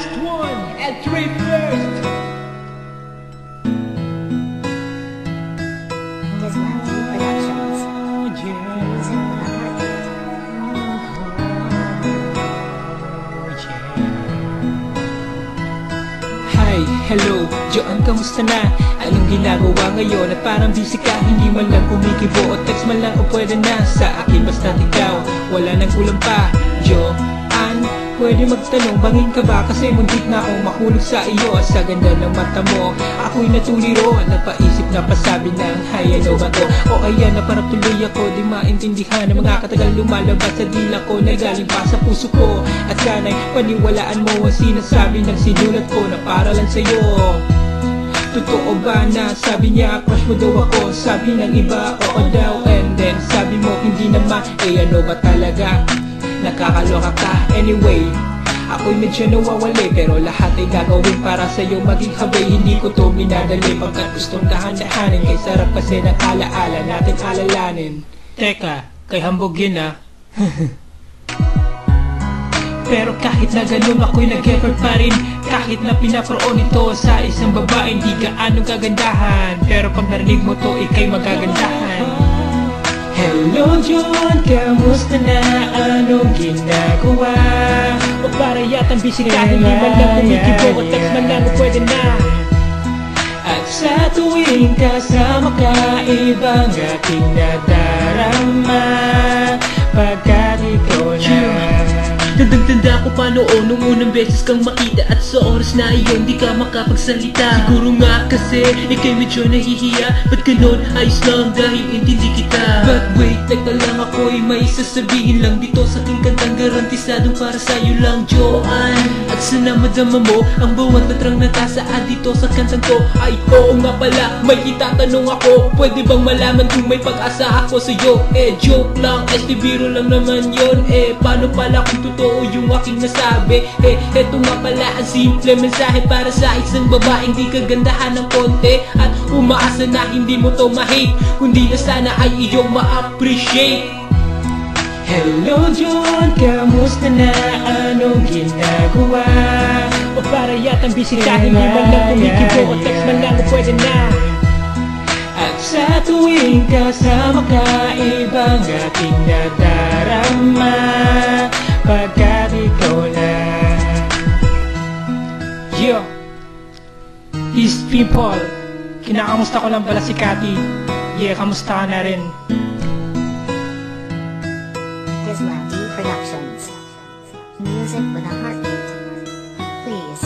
last one and three first. Dismantle Productions. Music with a heartbeat. Hi, hello, Joan, kamusta na? Anong ginagawa ngayon? At parang busy ka, hindi man lang kumikibo o text man lang o pwede na. Sa akin basta't ikaw, wala nang kulang pa. Joan, pwede magtanong, bangin ka ba? Kasi muntik na akong mahulog sa iyo. Sa ganda ng mata mo, ako'y natuliro. Napaisip na pasabi ng, hay, ano ba to? O ayan, na parang tuloy ako, di maintindihan ng mga katagal lumalabas sa dila ko na galing pa sa puso ko. At sana'y paniwalaan mo ang sinasabi ng sinulat ko na para lang sa'yo. Totoo ba na sabi niya crush mo daw ako? Sabi ng iba oo daw, and then sabi mo hindi naman. Eh ano ba talaga? Nakakaloka ka. Anyway, ako'y medyo nawawali, pero lahat ay gagawin para sa'yo maging habay. Hindi ko to minadali pagkat gustong dahan-dahanin. Kay sarap kasi ng alaala natin alalanin. Teka, kay hambog yun ah. Pero kahit na ganun ako'y nag-effort pa rin. Kahit na pinaproon ito sa isang babae hindi gaano kagandahan, pero pag narinig mo to ika'y magagandahan. Hello John, kamusta na? Anong ginagawa? O para yatang busy ka, hindi man lang kumikibo o text man lang o pwede na. At sa tuwing kasama ka, ibang aking nadarama pagkat ikaw na. Tandang-tanda ko pa noon nung unang beses kang makita. At sa oras na iyon di ka makapagsalita. Siguro nga kasi ika'y medyo nahihiya. Ba't ganon? Ayos lang dahil intindi kita. But wait, teka lang, ako'y may sasabihin lang dito sa aking kantang garantisadong para sa'yo lang, Joan. At sana madama mo ang bawat latrang natasaad dito sa kantang ko. Ay oo nga pala, may itatanong ako. Pwede bang malaman kung may pag-asa ako sa'yo? Joke lang, biro lang naman yon. Paano pala kung totoo yung aking nasabi? Eto nga pala ang simple mensahe para sa isang babaeng di kagandahan ng konti. At umaasa na hindi mo to ma-hate, kundi na sana ay iyong ma-appreciate. Hello John, kamusta na? Anong ginagawa? O para yatang busy ka, hindi man lang kumikibo o text man lang o pwede na. At sa tuwing kasama ka, ibang aking nadarama pagkat ikaw na. Yo, East people, kinakamusta ko lang pala si Cathy. Yeah, kamusta ka na rin? Dismantle Productions. Music with a heartbeat. Please